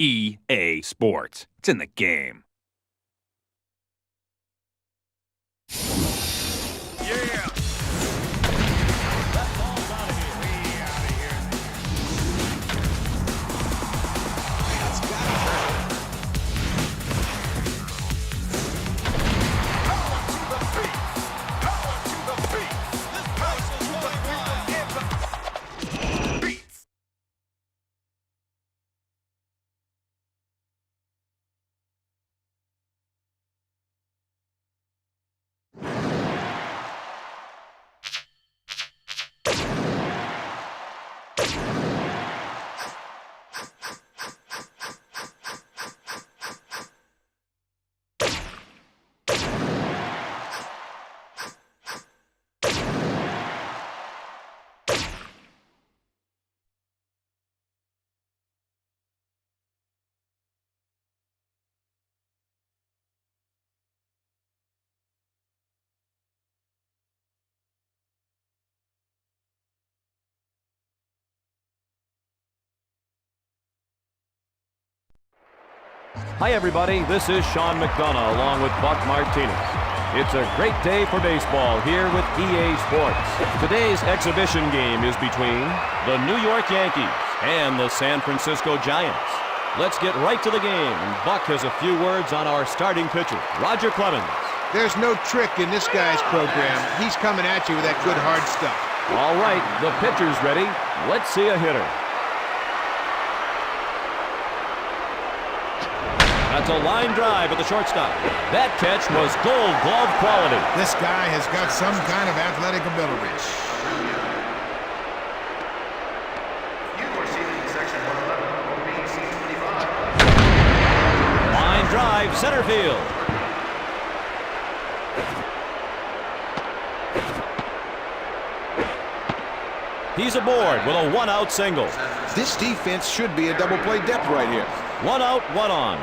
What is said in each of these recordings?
EA Sports. It's in the game. Yeah! That ball's out of here. Way out of here. That's got to hurt. Power to the beat. Power to the beat. This place is really wild. Beats. Hi everybody, this is Sean McDonough along with Buck Martinez. It's a great day for baseball here with EA Sports. Today's exhibition game is between the New York Yankees and the San Francisco Giants. Let's get right to the game, and Buck has a few words on our starting pitcher, Roger Clemens. There's no trick in this guy's program. He's coming at you with that good hard stuff. All right, the pitcher's ready. Let's see a hitter. That's a line drive at the shortstop. That catch was Gold Glove quality. This guy has got some kind of athletic ability. You are seated in section 111, OB C25. Line drive, center field. He's aboard with a one-out single. This defense should be a double play depth right here. One out, one on.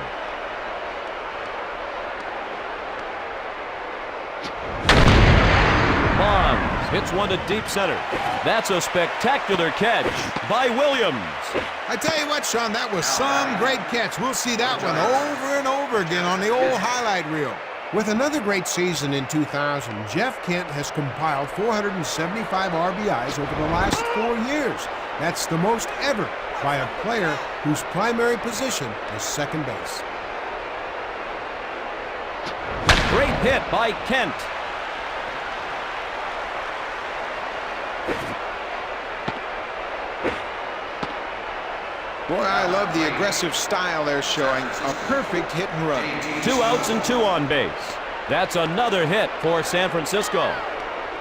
Bonds hits one to deep center. That's a spectacular catch by Williams. I tell you what, Sean, that was some great catch. We'll see that one over and over again on the old highlight reel. With another great season in 2000, Jeff Kent has compiled 475 RBIs over the last 4 years. That's the most ever by a player whose primary position is second base. Great hit by Kent. Boy, I love the aggressive style they're showing. A perfect hit and run. 2 outs and 2 on base. That's another hit for San Francisco.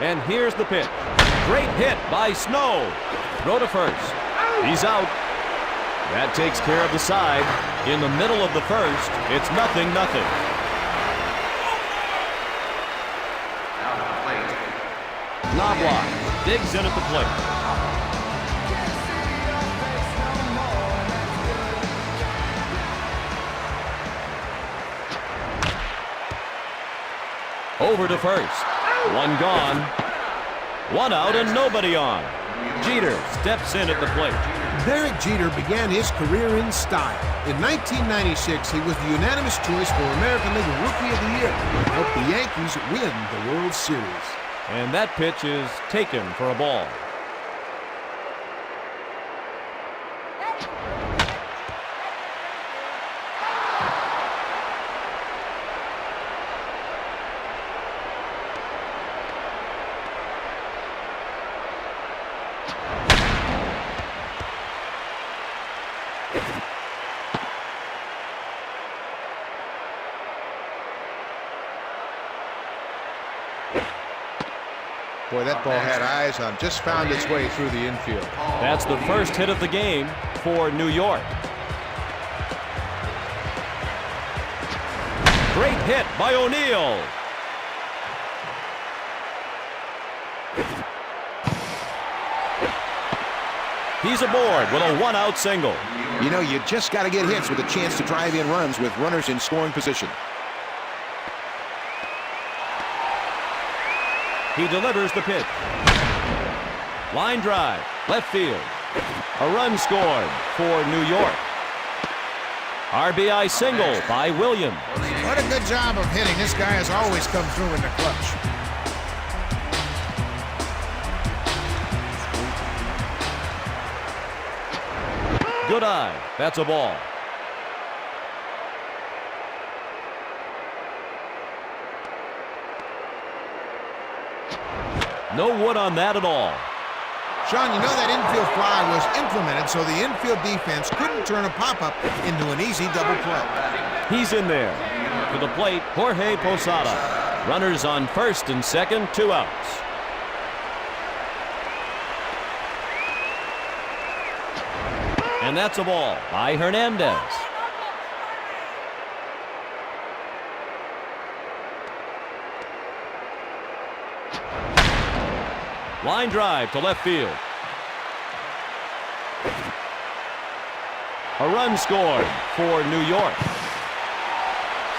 And here's the pitch. Great hit by Snow. Throw to first. He's out. That takes care of the side. In the middle of the first, it's 0-0. Knobloch digs in at the plate. Over to first. One gone. One out and nobody on. Jeter steps in at the plate. Derek Jeter began his career in style. In 1996, he was the unanimous choice for American League Rookie of the Year and helped the Yankees win the World Series. And that pitch is taken for a ball. Boy, that ball had eyes on, just found its way through the infield. That's the first hit of the game for New York. Great hit by O'Neill. He's aboard with a one-out single. You know, you just got to get hits with a chance to drive in runs with runners in scoring position. He delivers the pitch. Line drive, left field. A run scored for New York. RBI single by Williams. What a good job of hitting. This guy has always come through in the clutch. Good eye. That's a ball. No wood on that at all. Sean, you know that infield fly was implemented so the infield defense couldn't turn a pop-up into an easy double play. He's in there. To the plate, Jorge Posada. Runners on first and second, 2 outs. And that's a ball by Hernandez. Line drive to left field. A run scored for New York.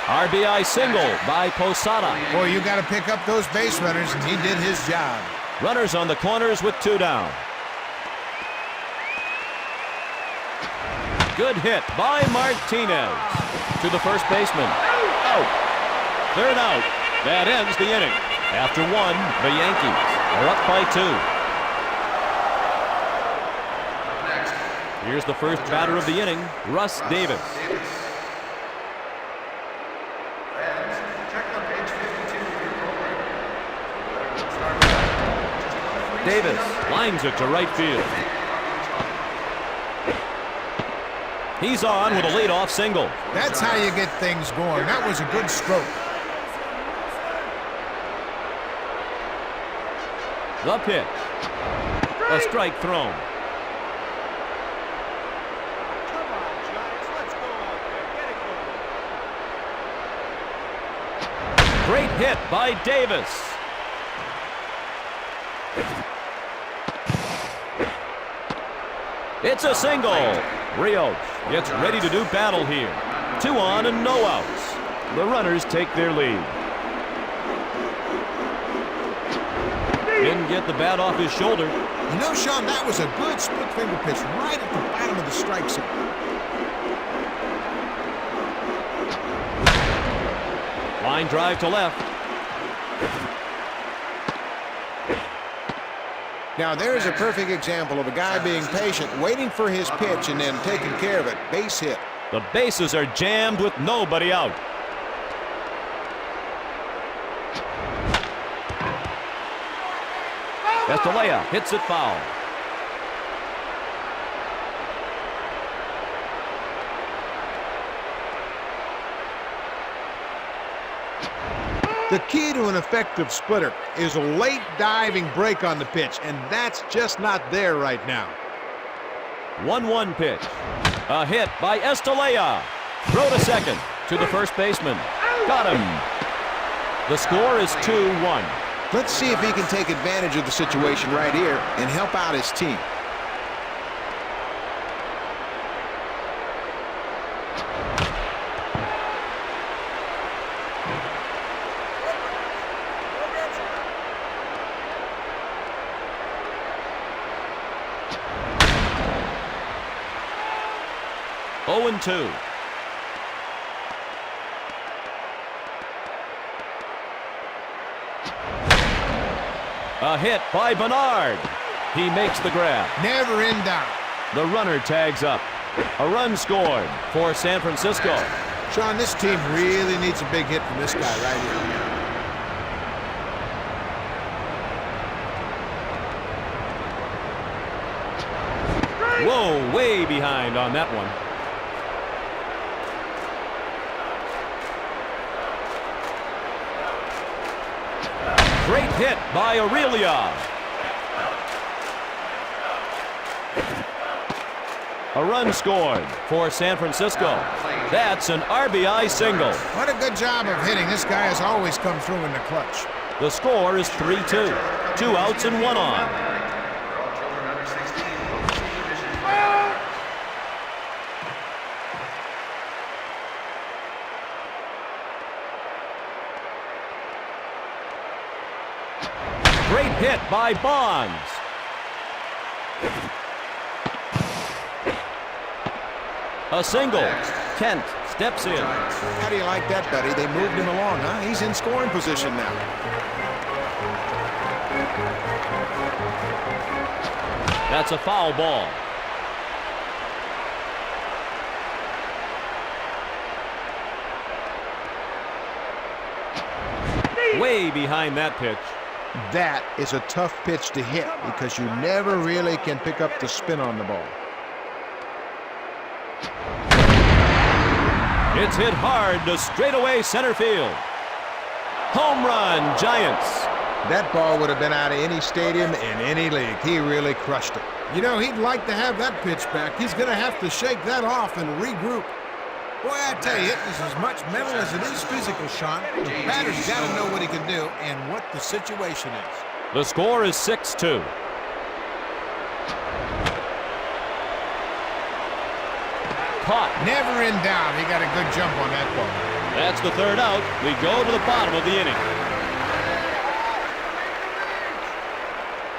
RBI single by Posada. Boy, you got to pick up those base runners, and he did his job. Runners on the corners with 2 down. Good hit by Martinez. To the first baseman. Out. 3rd out. That ends the inning. After 1, the Yankees are up by 2. Here's the first batter of the inning, Russ Davis. Davis lines it to right field. He's on with a leadoff single. That's how you get things going. That was a good stroke. The pitch. A strike thrown. Great hit by Davis. It's a single. Rios gets ready to do battle here. 2 on and no outs. The runners take their lead. Didn't get the bat off his shoulder. You know, Sean, that was a good split finger pitch right at the bottom of the strike zone. Line drive to left. Now, there's a perfect example of a guy being patient, waiting for his pitch, and then taking care of it. Base hit. The bases are jammed with nobody out. Estalella hits it foul. The key to an effective splitter is a late diving break on the pitch, and that's just not there right now. 1-1 pitch. A hit by Estalella. Throw to second. To the first baseman. Got him. The score is 2-1. Let's see if he can take advantage of the situation right here and help out his team. Oh and 2. A hit by Bernard. He makes the grab. Never in doubt. The runner tags up. A run scored for San Francisco. Sean, this team really needs a big hit from this guy right here. Whoa, way behind on that one. Great hit by Aurelia. A run scored for San Francisco. That's an RBI single. What a good job of hitting. This guy has always come through in the clutch. The score is 3-2. 2 outs and 1 on. Great hit by Bonds. A single. Kent steps in. How do you like that, buddy? They moved him along, huh? He's in scoring position now. That's a foul ball. Way behind that pitch. That is a tough pitch to hit because you never really can pick up the spin on the ball. It's hit hard to straightaway center field. Home run, Giants. That ball would have been out of any stadium in any league. He really crushed it. You know, he'd like to have that pitch back. He's going to have to shake that off and regroup. Boy, I tell you, it is as much mental as it is physical, Sean. The batter's got to know what he can do and what the situation is. The score is 6-2. Caught. Never in doubt. He got a good jump on that ball. That's the third out. We go to the bottom of the inning.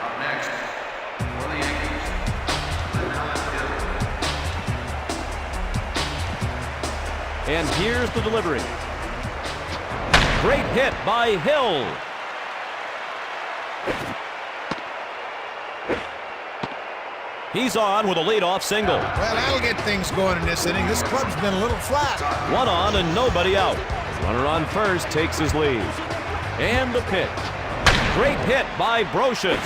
Up next, for the Yankees, the outfield. And here's the delivery. Great hit by Hill. He's on with a leadoff single. Well, that'll get things going in this inning. This club's been a little flat. One on and nobody out. Runner on first takes his lead. And the pitch. Great hit by Brocious.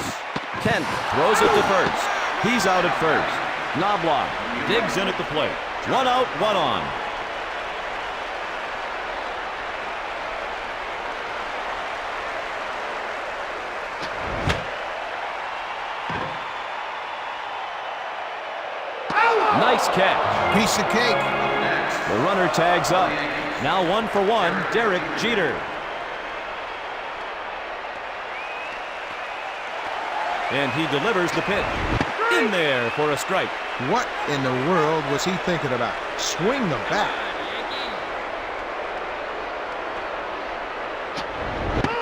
Kent throws it to first. He's out at first. Knobloch digs in at the plate. One out, one on. Nice catch. Piece of cake. The runner tags up. Now 1-for-1, Derek Jeter. And he delivers the pitch. In there for a strike. What in the world was he thinking about? Swing the bat.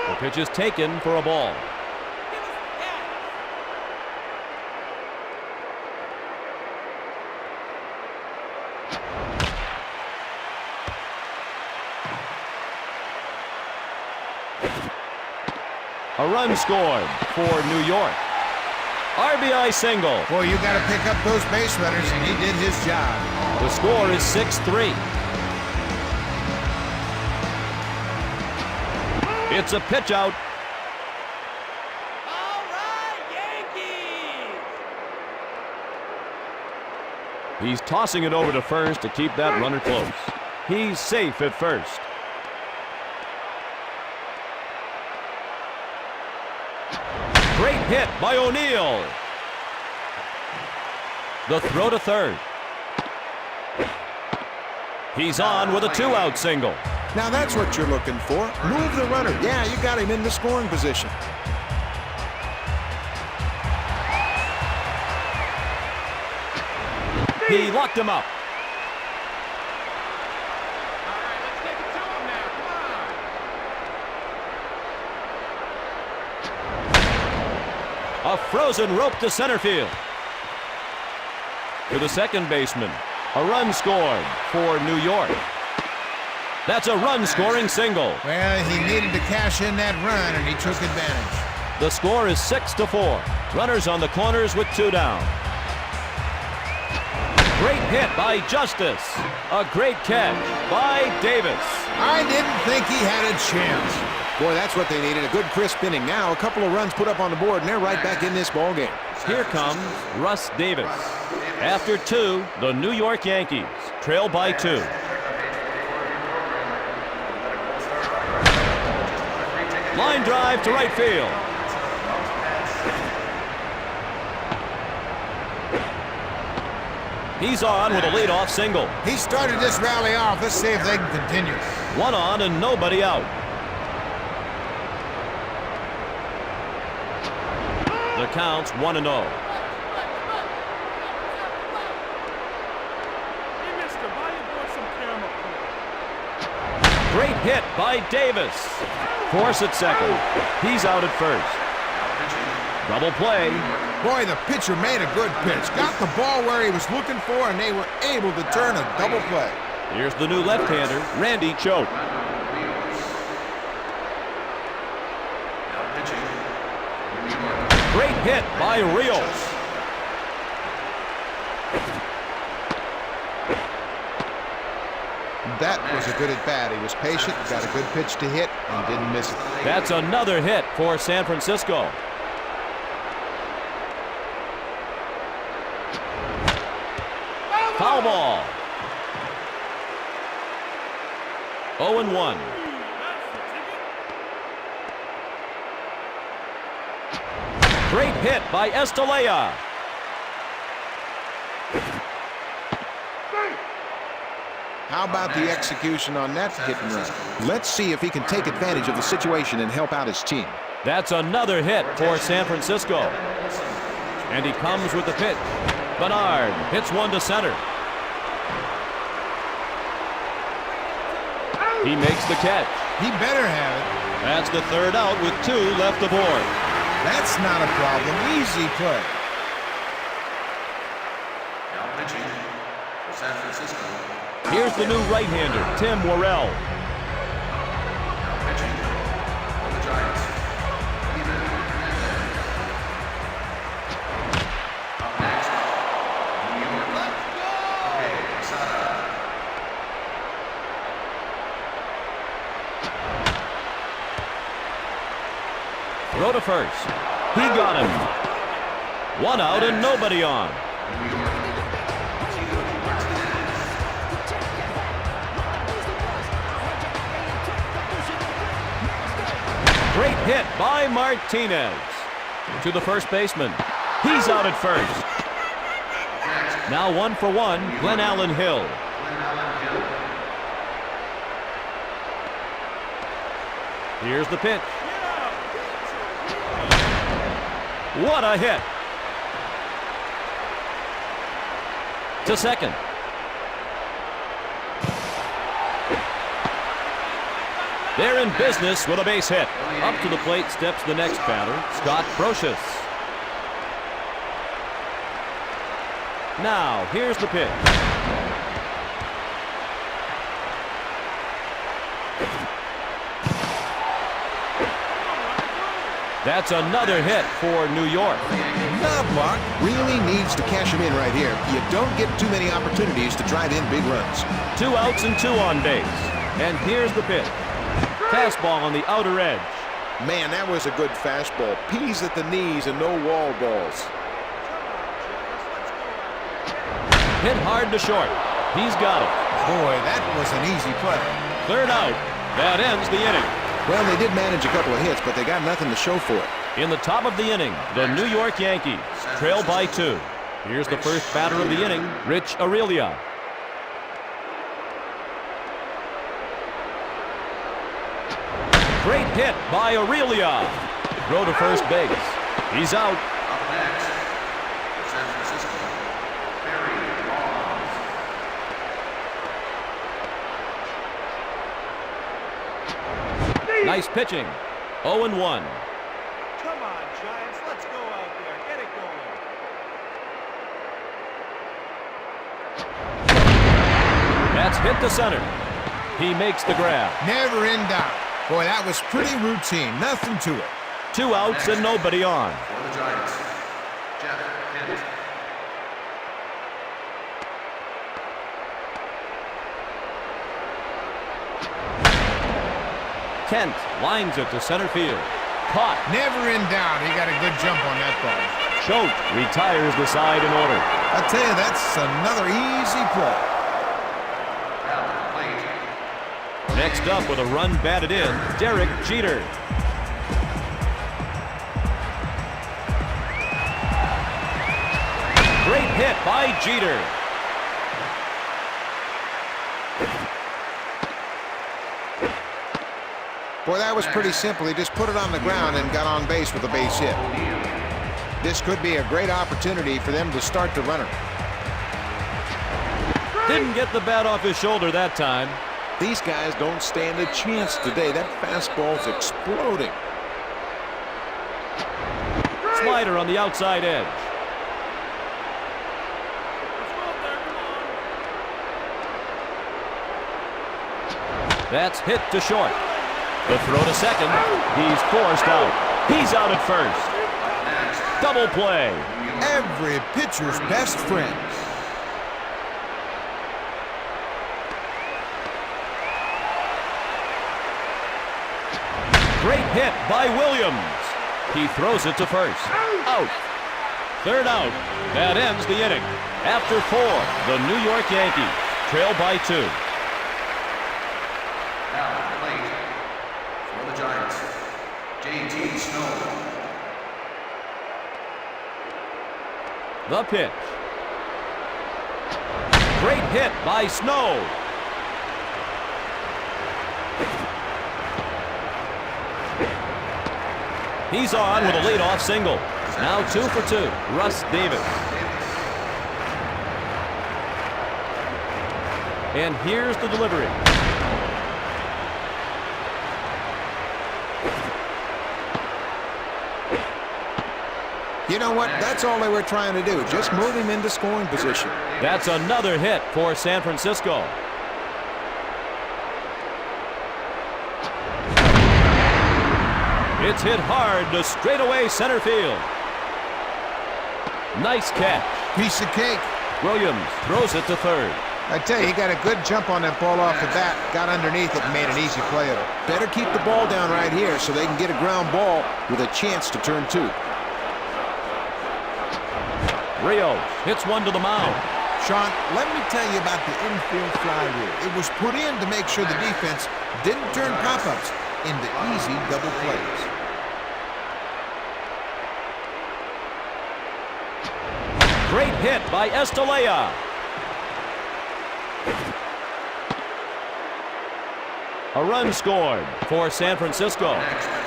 The pitch is taken for a ball. A run scored for New York. RBI single. Boy, you got to pick up those base runners, and he did his job. The score is 6-3. It's a pitch out. All right, Yankees! He's tossing it over to first to keep that runner close. He's safe at first. Great hit by O'Neill. The throw to third. He's on with a two-out single. Now that's what you're looking for. Move the runner. Yeah, you got him in the scoring position. He locked him up. A frozen rope to center field. To the second baseman. A run scored for New York. That's a run-scoring single. Well, he needed to cash in that run, and he took advantage. The score is 6-4. Runners on the corners with two down. Great hit by Justice. A great catch by Davis. I didn't think he had a chance. Boy, that's what they needed. A good crisp inning. Now a couple of runs put up on the board, and they're right back in this ball game. Here comes Russ Davis. After two, the New York Yankees trail by two. Line drive to right field. He's on with a leadoff single. He started this rally off. Let's see if they can continue. One on and nobody out. The count's 1-0. Great hit by Davis. Force at second. He's out at first. Double play. Boy, the pitcher made a good pitch. Got the ball where he was looking for, and they were able to turn a double play. Here's the new left-hander, Randy Choate. Great hit by Rios. That was a good at-bat. He was patient, got a good pitch to hit, and didn't miss it. That's another hit for San Francisco. Foul ball. 0-1. Great hit by Estalella. How about the execution on that hit and run? Let's see if he can take advantage of the situation and help out his team. That's another hit for San Francisco. And he comes with the pitch. Bernard hits one to center. He makes the catch. He better have it. That's the third out with 2 left aboard. That's not a problem. Easy play. Now pitching for San Francisco. Here's the new right-hander, Tim Worrell. Now pitching for the Giants. Steven Hernandez. Up next, New York. Let's go! Okay, Posada. Throw to first. He got him. 1 out and nobody on. Great hit by Martinez. To the first baseman. He's out at first. Now 1 for 1, Glenn Allen Hill. Here's the pitch. What a hit. To second. They're in business with a base hit. Up to the plate steps the next batter, Scott Brocious. Now, here's the pitch. That's another hit for New York. Knobloch really needs to cash him in right here. You don't get too many opportunities to drive in big runs. 2 outs and 2 on base. And here's the pitch. Fastball on the outer edge. Man, that was a good fastball. Peas at the knees and no wall balls. Hit hard to short. He's got it. Boy, that was an easy play. 3rd out. That ends the inning. Well, they did manage a couple of hits, but they got nothing to show for it. In the top of the inning, the New York Yankees trail by 2. Here's the first batter of the inning, Rich Aurelia. Great hit by Aurelia. Throw to first base. He's out. Up next, for San Francisco, Barry Bonds. Nice pitching. 0-1. Come on, Giants. Let's go out there. Get it going. That's hit to center. He makes the grab. Never in doubt. Boy, that was pretty routine. Nothing to it. 2 outs and nobody on. For the Giants, Jeff Kent. Kent lines it to center field. Caught. Never in doubt. He got a good jump on that ball. Choate retires the side in order. I tell you, that's another easy play. Next up with a run batted in, Derek Jeter. Great hit by Jeter. Boy, that was pretty simple. He just put it on the ground and got on base with a base hit. This could be a great opportunity for them to start the runner. Didn't get the bat off his shoulder that time. These guys don't stand a chance today. That fastball's exploding. Slider on the outside edge. That's hit to short. The throw to second. He's forced out. He's out at first. Double play. Every pitcher's best friend. Great hit by Williams. He throws it to first. Out. Third out. That ends the inning. After 4, the New York Yankees trail by 2. Now, plate for the Giants, J.T. Snow. The pitch. Great hit by Snow. He's on with a leadoff single. Now 2 for 2. Russ Davis. And here's the delivery. You know what? That's all they were trying to do. Just move him into scoring position. That's another hit for San Francisco. It's hit hard to straightaway center field. Nice catch. Piece of cake. Williams throws it to third. I tell you, he got a good jump on that ball off the bat. Got underneath it and made an easy play of it. Better keep the ball down right here so they can get a ground ball with a chance to turn 2. Rios hits one to the mound. Sean, let me tell you about the infield fly rule. It was put in to make sure the defense didn't turn pop-ups into easy double plays. Great hit by Estalella. A run scored for San Francisco.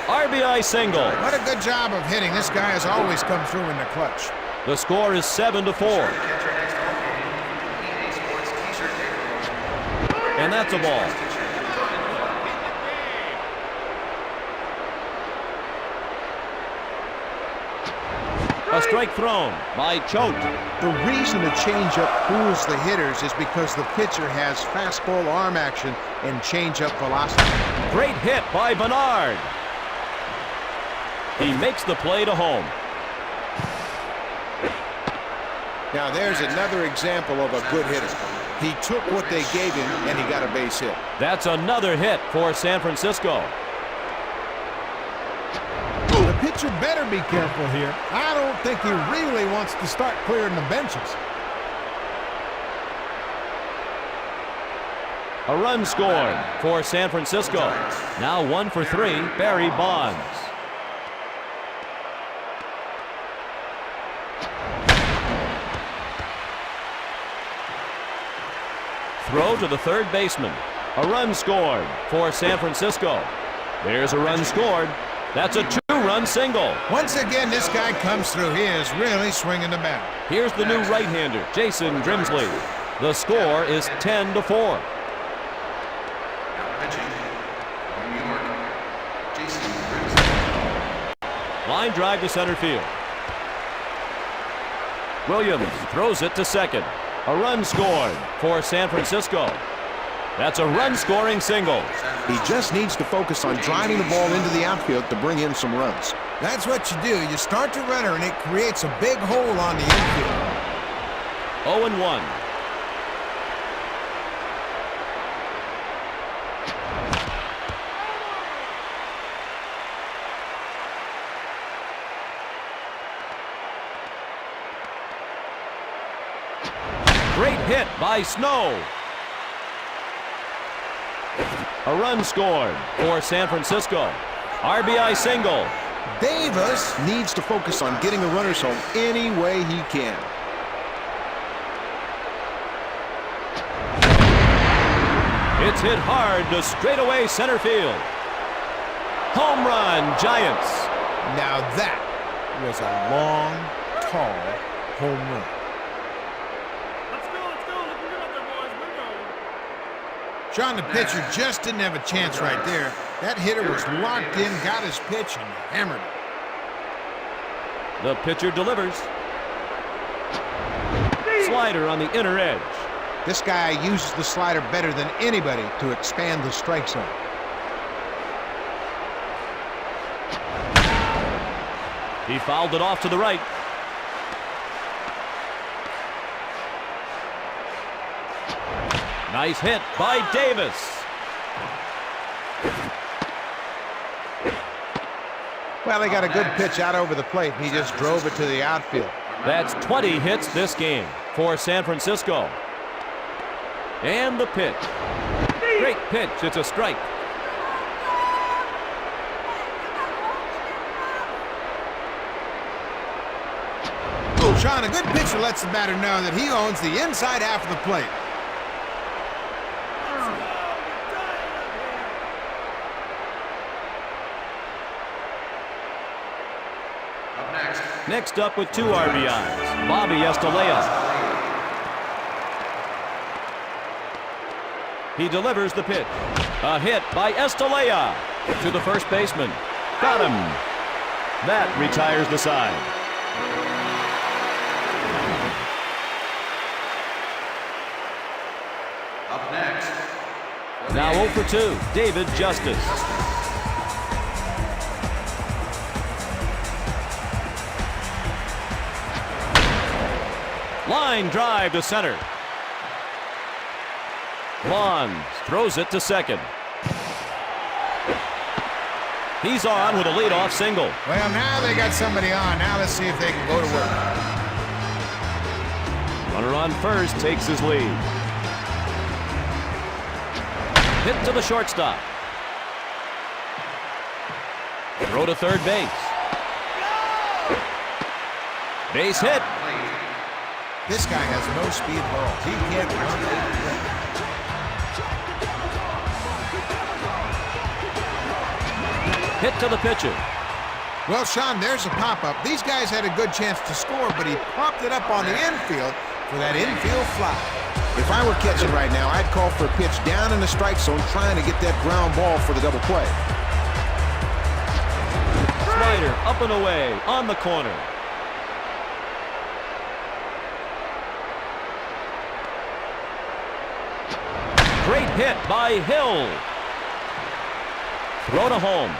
RBI single. What a good job of hitting. This guy has always come through in the clutch. The score is 7-4. And that's a ball. A strike thrown by Choate. The reason the changeup fools the hitters is because the pitcher has fastball arm action and changeup velocity. Great hit by Bernard. He makes the play to home. Now there's another example of a good hitter. He took what they gave him and he got a base hit. That's another hit for San Francisco. The pitcher better be careful here. I don't think he really wants to start clearing the benches. A run scored for San Francisco. Now 1 for 3, Barry Bonds. Throw to the third baseman. A run scored for San Francisco. There's a run scored. That's a 2-run single. Once again, this guy comes through. He is really swinging the bat. Here's the new right-hander, Jason Grimsley. The score is 10-4. New York, Jason Grimsley. Line drive to center field. Williams throws it to second. A run scored for San Francisco. That's a run-scoring single. He just needs to focus on driving the ball into the outfield to bring in some runs. That's what you do. You start the runner and it creates a big hole on the infield. 0-1. Great hit by Snow. A run scored for San Francisco. RBI single. Davis needs to focus on getting the runners home any way he can. It's hit hard to straightaway center field. Home run, Giants. Now that was a long, tall home run. Sean, the pitcher just didn't have a chance right there. That hitter was locked in, got his pitch, and hammered it. The pitcher delivers. Slider on the inner edge. This guy uses the slider better than anybody to expand the strike zone. He fouled it off to the right. Nice hit by Davis. Well, they got a good pitch out over the plate. He just drove it to the outfield. That's 20 hits this game for San Francisco. And the pitch. Great pitch. It's a strike. Sean, a good pitcher lets the batter know that he owns the inside half of the plate. Next up with 2 RBIs, Bobby Estalella. He delivers the pitch. A hit by Estalella to the first baseman. Got him. That retires the side. Up next. Now 0 for 2, David Justice. Line drive to center. Bonds throws it to second. He's on with a leadoff single. Well, now they got somebody on. Now let's see if they can go to work. Runner on first takes his lead. Hit to the shortstop. Throw to third base. Base hit. This guy has no speed at all. He can't run that. Hit to the pitcher. Well, Sean, there's a pop-up. These guys had a good chance to score, but he popped it up on the infield for that infield fly. If I were catching right now, I'd call for a pitch down in the strike zone trying to get that ground ball for the double play. Slider up and away on the corner. Great hit by Hill. Throw to home.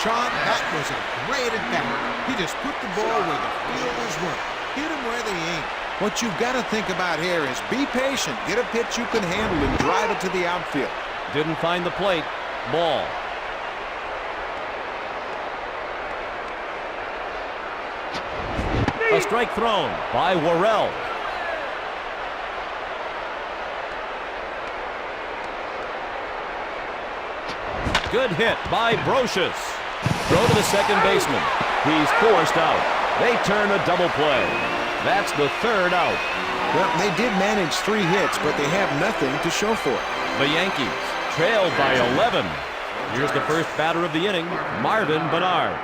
Sean, that was a great at-bat. He just put the ball where the fielders were. Hit them where they ain't. What you've got to think about here is be patient. Get a pitch you can handle and drive it to the outfield. Didn't find the plate. Ball. A strike thrown by Worrell. Good hit by Brocious. Throw to the second baseman. He's forced out. They turn a double play. That's the third out. Well, they did manage 3 hits, but they have nothing to show for it. The Yankees trailed by 11. Here's the first batter of the inning, Marvin Bernard.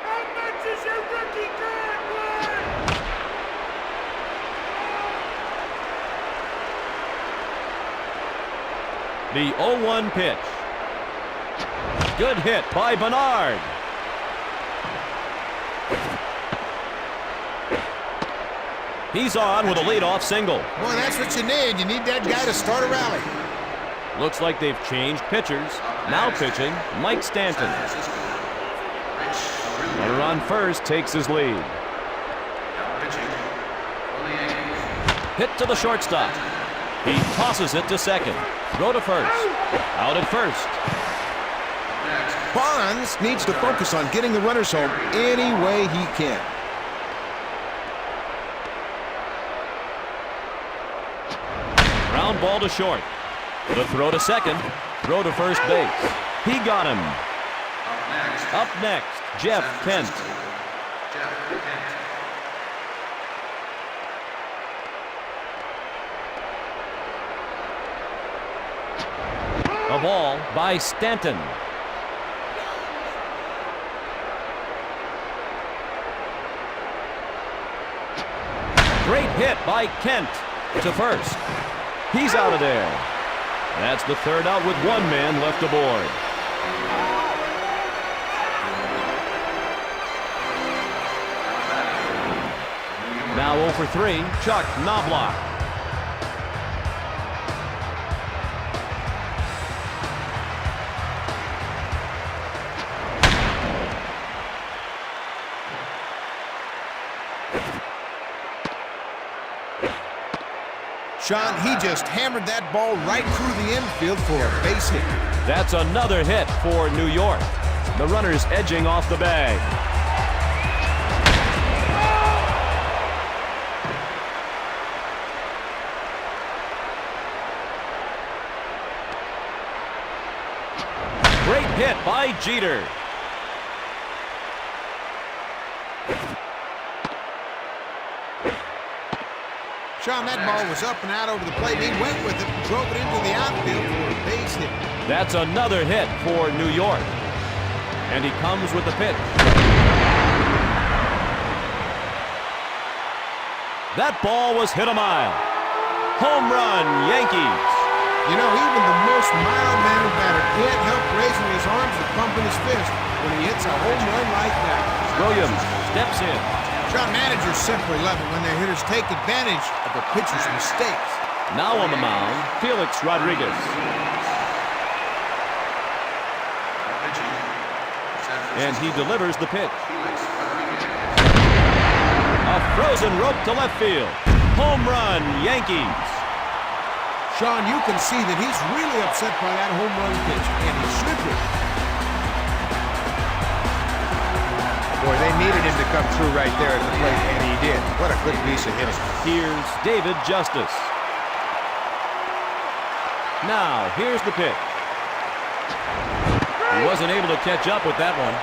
How much is your rookie card worth? The 0-1 pitch. Good hit by Bernard. He's on with a leadoff single. Boy, that's what you need. You need that guy to start a rally. Looks like they've changed pitchers. Now pitching, Mike Stanton. Runner on first takes his lead. Hit to the shortstop. He tosses it to second. Throw to first. Out at first. Bonds needs to focus on getting the runners home any way he can. Ground ball to short. The throw to second. Throw to first base. He got him. Up next, Jeff Kent. A ball by Stanton. Great hit by Kent to first. He's out of there. That's the third out with 1 man left aboard. for 3, Chuck Knobloch. Sean, he just hammered that ball right through the infield for a base hit. That's another hit for New York. The runner's edging off the bag. Great hit by Jeter. Sean, that ball was up and out over the plate. He went with it and drove it into the outfield for a base hit. That's another hit for New York. And he comes with the pitch. That ball was hit a mile. Home run, Yankees. You know, even the most mild-mannered batter can't help raising his arms and pumping his fist when he hits a home run like that. Williams steps in. Sean, managers simply love it when their hitters take advantage of the pitcher's mistakes. Now on the mound, Felix Rodriguez. And he delivers the pitch. A frozen rope to left field. Home run, Yankees. Sean, you can see that he's really upset by that home run pitch, and he should be. Boy, they needed him to come through right there at the plate, and he did. What a good piece of hitting. Here's David Justice. Now, here's the pitch. He wasn't able to catch up with that one.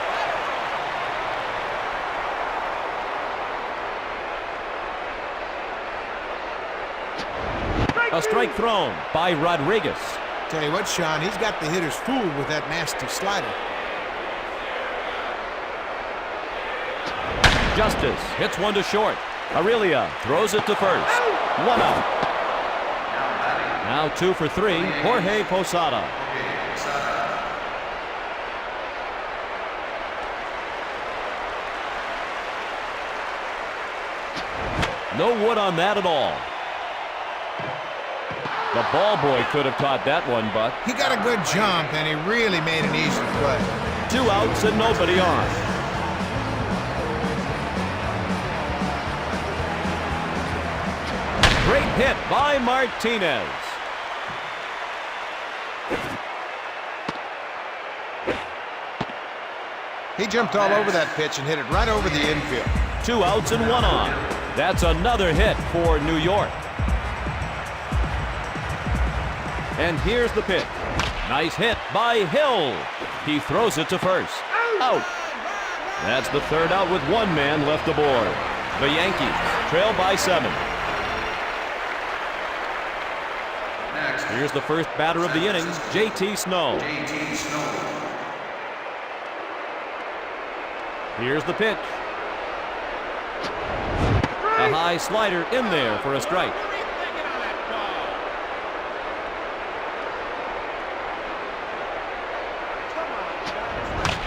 A strike thrown by Rodriguez. Tell you what, Sean, he's got the hitters fooled with that nasty slider. Justice hits one to short. Aurelia throws it to first. 1 out. Now 2 for 3, Jorge Posada. No wood on that at all. The ball boy could have caught that one, but He got a good jump, and he really made an easy play. 2 outs and nobody on. Great hit by Martinez. He jumped all over that pitch and hit it right over the infield. 2 outs and 1 on. That's another hit for New York. And here's the pitch. Nice hit by Hill. He throws it to first. Out. That's the 3rd out with 1 man left aboard. The Yankees trail by 7. Here's the first batter of the inning, J.T. Snow. Here's the pitch. A high slider in there for a strike.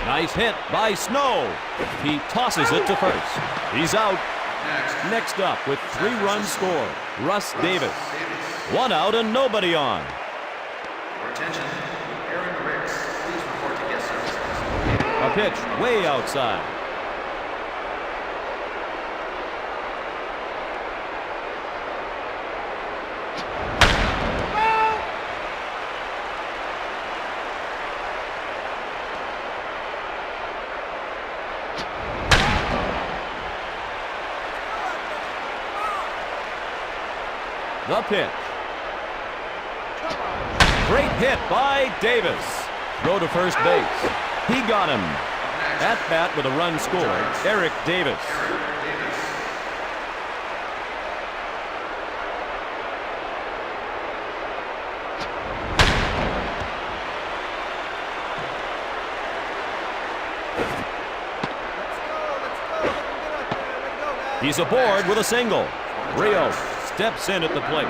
Nice hit by Snow. He tosses it to first. He's out. Next up with 3 runs scored, Russ Davis. 1 out and nobody on. Attention, Aaron Ricks, please report to guest services. A pitch way outside. The pitch. Great hit by Davis. Throw to first base. He got him. At bat with a run scored, Eric Davis. He's aboard with a single. Rios steps in at the plate.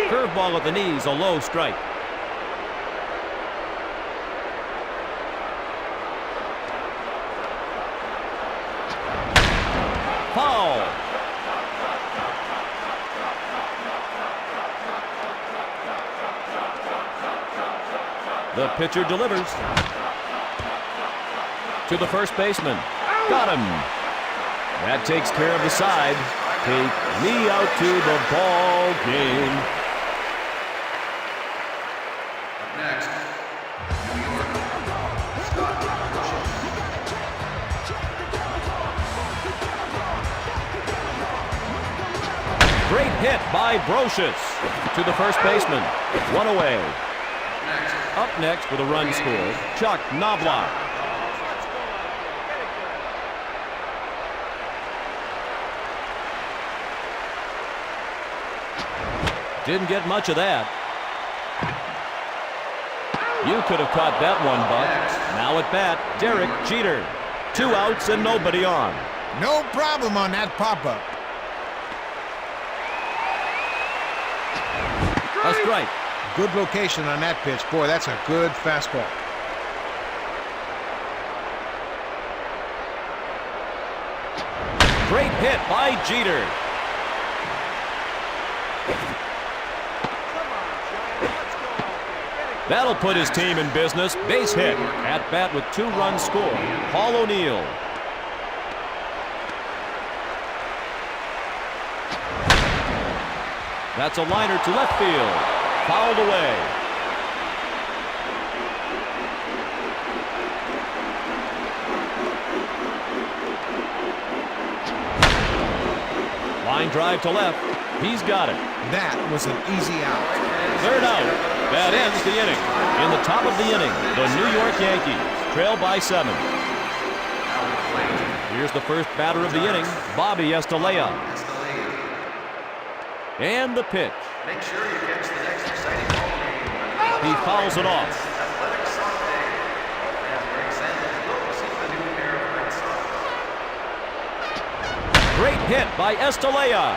Curveball at the knees, a low strike. The pitcher delivers. To the first baseman. Got him. That takes care of the side. Take me out to the ball game. Up next, New York, Scott Brocious. Great hit by Brocious. To the first baseman. One away. Up next with a run scored, Chuck Knobloch. Didn't get much of that. You could have caught that one, Buck. Now at bat, Derek Jeter. 2 outs and nobody on. No problem on that pop-up. A strike. Good location on that pitch. Boy, that's a good fastball. Great hit by Jeter. That'll put his team in business. Base hit. At bat with 2 runs scored. Paul O'Neill. That's a liner to left field. Fouled away. Line drive to left. He's got it. That was an easy out. Third out. That ends the inning. In the top of the inning, the New York Yankees trail by 7. Here's the first batter of the inning, Bobby Estalella. And the pitch. Make sure you catch the next exciting ball game. He fouls it off. Athletic Sunday. As Greg Sanders look to see the new pair of Red Sox. Great hit by Estalella.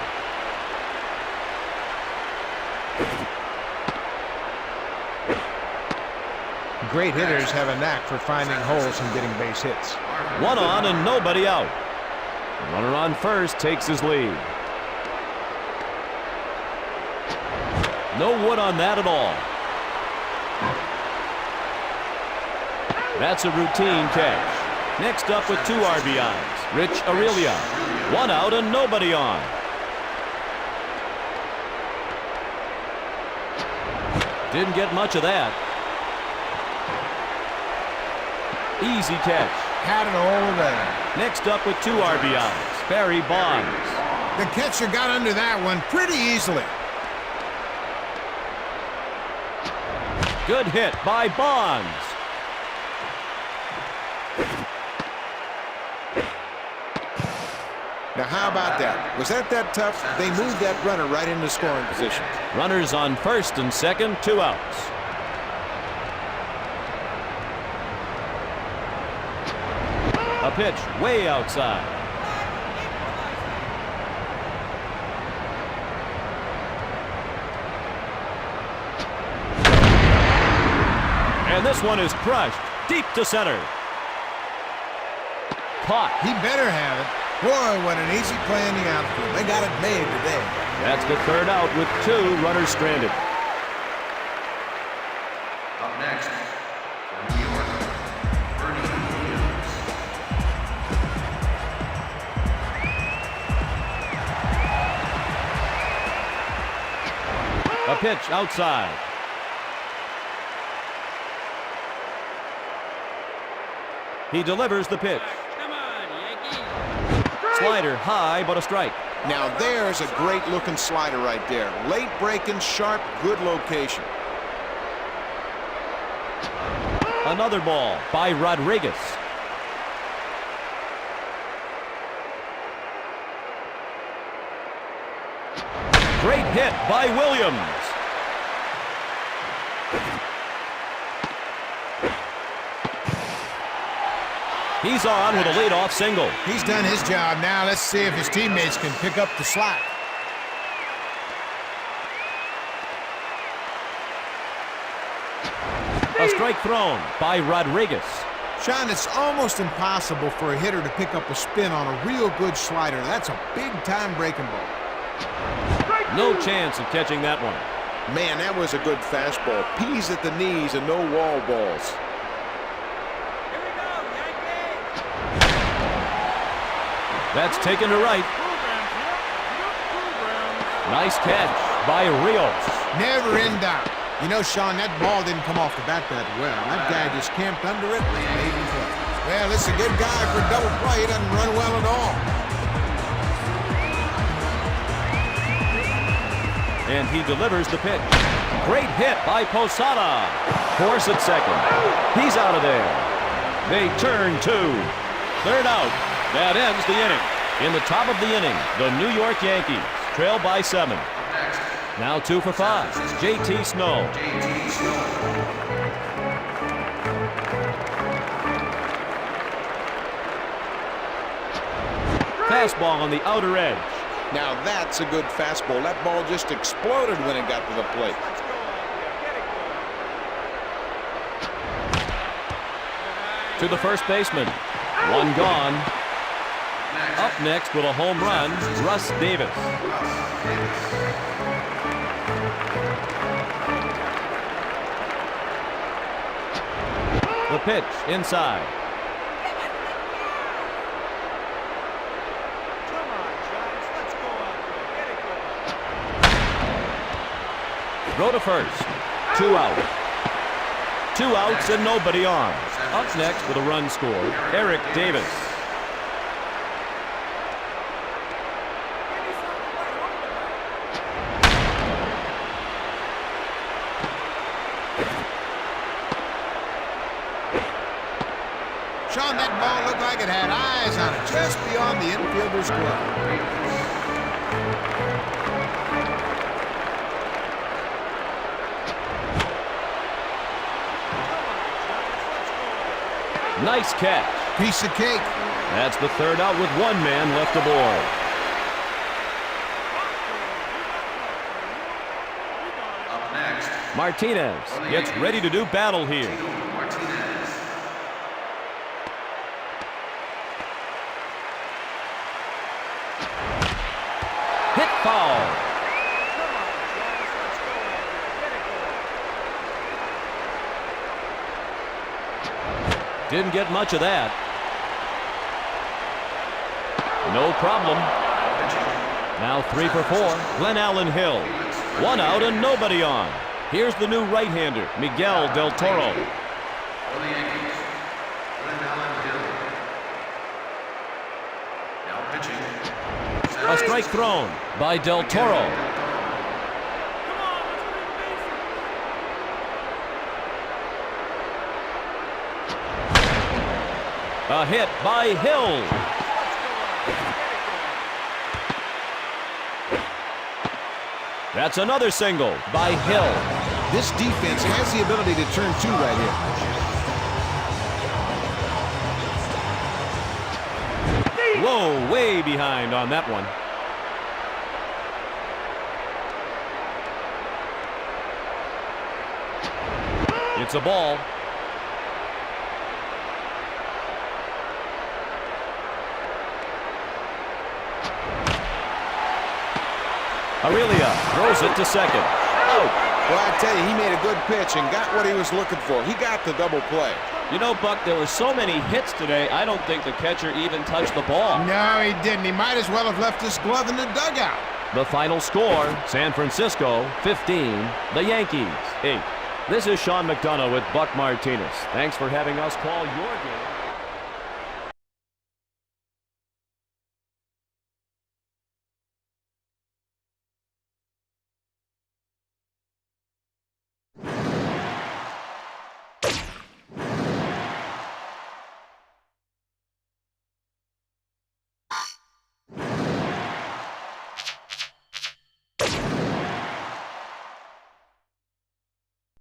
Great hitters have a knack for finding holes and getting base hits. 1 on and nobody out. The runner on first takes his lead. No wood on that at all. That's a routine catch. Next up with 2 RBIs, Rich Aurelia. 1 out and nobody on. Didn't get much of that. Easy catch. Had it all there. Next up with 2 RBIs, Barry Bonds. The catcher got under that one pretty easily. Good hit by Bonds. Now, how about that? Was that tough? They moved that runner right into scoring position. Runners on first and second, 2 outs. A pitch way outside. And this one is crushed deep to center. Caught. He better have it. Boy, what an easy play in the outfield. They got it made today. That's the third out with 2 runners stranded. Up next, for New York, Bernie Williams. A pitch outside. He delivers the pitch. Come on, Yankee. Slider high, but a strike. Now, there's a great-looking slider right there. Late breaking, sharp, good location. Another ball by Rodriguez. Great hit by Williams. He's on with a leadoff single. He's done his job. Now let's see if his teammates can pick up the slack. A strike thrown by Rodriguez. Sean, it's almost impossible for a hitter to pick up a spin on a real good slider. That's a big-time breaking ball. No chance of catching that one. Man, that was a good fastball. Peas at the knees and no wall balls. That's taken to right. Nice catch by Rios. Never in doubt. You know, Sean, that ball didn't come off the bat that well. That guy just camped under it and made him play. Well, this is a good guy for a double play. He doesn't run well at all. And he delivers the pitch. Great hit by Posada. Force at second. He's out of there. They turn two. Third out. That ends the inning. In the top of the inning, the New York Yankees trail by 7. Now 2 for 5. J.T. Snow. Fastball on the outer edge. Now that's a good fastball. That ball just exploded when it got to the plate. To the first baseman. One gone. Up next with a home run, Russ Davis. The pitch inside. Throw to first. 2 out. 2 outs and nobody on. Up next with a run scored, Eric Davis. Sean, that ball looked like it had eyes on it, just beyond the infielder's glove. Nice catch. Piece of cake. That's the third out with 1 man left aboard. Up next, Martinez gets ready to do battle here. Martinez. Hit foul. Didn't get much of that. No problem. Now 3 for 4. Glenn Allen Hill. 1 out and nobody on. Here's the new right-hander, Miguel Del Toro. For the Yankees, Glenn Allen Hill. Now pitching. A strike thrown by Del Toro. A hit by Hill. That's another single by Hill. This defense has the ability to turn 2 right here. Whoa, way behind on that one. It's a ball. Aurelia throws it to second. Out. Well, I tell you, he made a good pitch and got what he was looking for. He got the double play. You know, Buck, there were so many hits today, I don't think the catcher even touched the ball. No, he didn't. He might as well have left his glove in the dugout. The final score, San Francisco 15, the Yankees 8. This is Sean McDonough with Buck Martinez. Thanks for having us call your game.